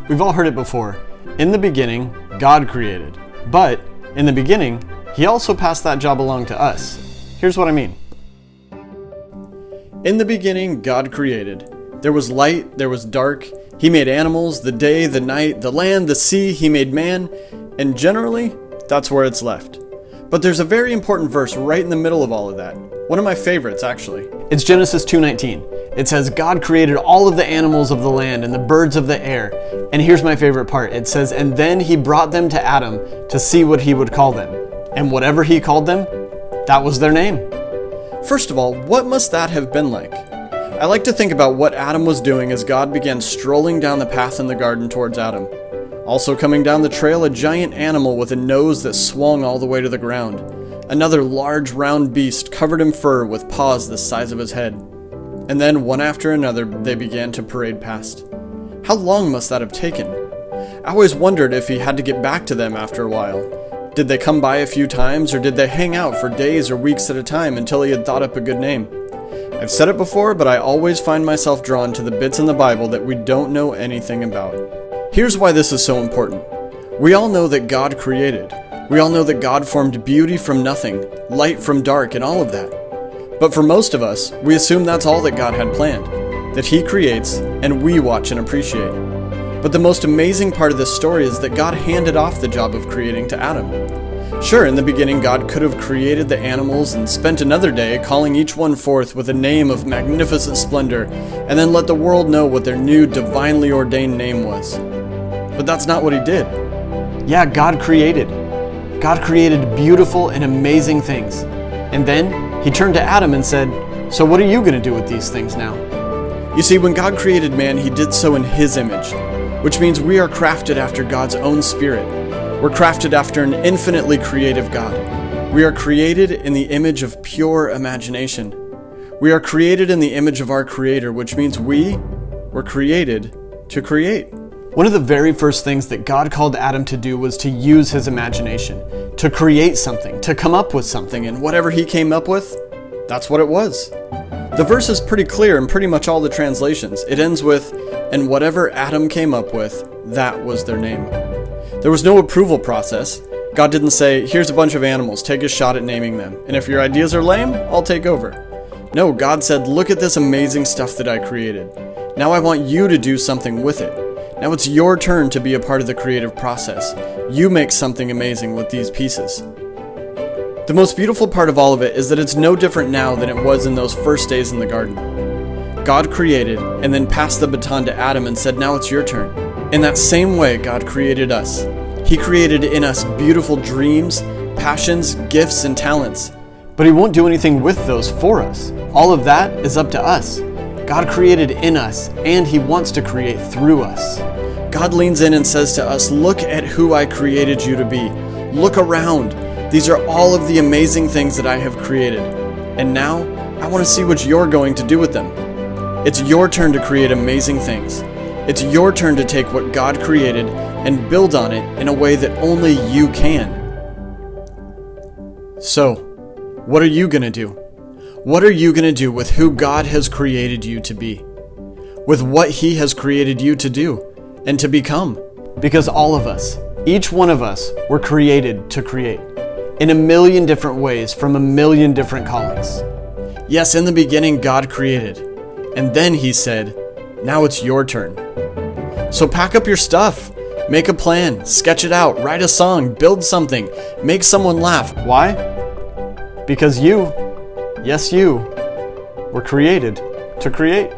We've all heard it before. In the beginning, God created. But in the beginning, He also passed that job along to us. Here's what I mean. In the beginning, God created. There was light, there was dark. He made animals, the day, the night, the land, the sea. He made man. And generally, that's where it's left. But there's a very important verse right in the middle of all of that. One of my favorites, actually. It's Genesis 2:19. It says, God created all of the animals of the land and the birds of the air. And here's my favorite part. It says, and then He brought them to Adam to see what he would call them. And whatever He called them, that was their name. First of all, what must that have been like? I like to think about what Adam was doing as God began strolling down the path in the garden towards Adam. Also coming down the trail, a giant animal with a nose that swung all the way to the ground. Another large round beast covered in fur with paws the size of his head. And then one after another, they began to parade past. How long must that have taken? I always wondered if He had to get back to them after a while. Did they come by a few times, or did they hang out for days or weeks at a time until He had thought up a good name? I've said it before, but I always find myself drawn to the bits in the Bible that we don't know anything about. Here's why this is so important. We all know that God created. We all know that God formed beauty from nothing, light from dark, and all of that. But for most of us, we assume that's all that God had planned, that He creates and we watch and appreciate. But the most amazing part of this story is that God handed off the job of creating to Adam. Sure, in the beginning, God could have created the animals and spent another day calling each one forth with a name of magnificent splendor, and then let the world know what their new divinely ordained name was. But that's not what He did. Yeah, God created. God created beautiful and amazing things. And then He turned to Adam and said, so what are you going to do with these things now? You see, when God created man, He did so in His image, which means we are crafted after God's own spirit. We're crafted after an infinitely creative God. We are created in the image of pure imagination. We are created in the image of our Creator, which means we were created to create. One of the very first things that God called Adam to do was to use his imagination, to create something, to come up with something, and whatever he came up with, that's what it was. The verse is pretty clear in pretty much all the translations. It ends with, and whatever Adam came up with, that was their name. There was no approval process. God didn't say, here's a bunch of animals, take a shot at naming them, and if your ideas are lame, I'll take over. No, God said, look at this amazing stuff that I created. Now I want you to do something with it. Now it's your turn to be a part of the creative process. You make something amazing with these pieces. The most beautiful part of all of it is that it's no different now than it was in those first days in the garden. God created and then passed the baton to Adam and said, now it's your turn. In that same way, God created us. He created in us beautiful dreams, passions, gifts, and talents. But He won't do anything with those for us. All of that is up to us. God created in us, and He wants to create through us. God leans in and says to us, look at who I created you to be. Look around. These are all of the amazing things that I have created. And now, I want to see what you're going to do with them. It's your turn to create amazing things. It's your turn to take what God created and build on it in a way that only you can. So, what are you going to do? What are you going to do with who God has created you to be? With what He has created you to do and to become? Because all of us, each one of us, were created to create in a million different ways from a million different callings. Yes, in the beginning, God created. And then He said, now it's your turn. So pack up your stuff. Make a plan, sketch it out, write a song, build something, make someone laugh. Why? Because you, yes you, were created to create.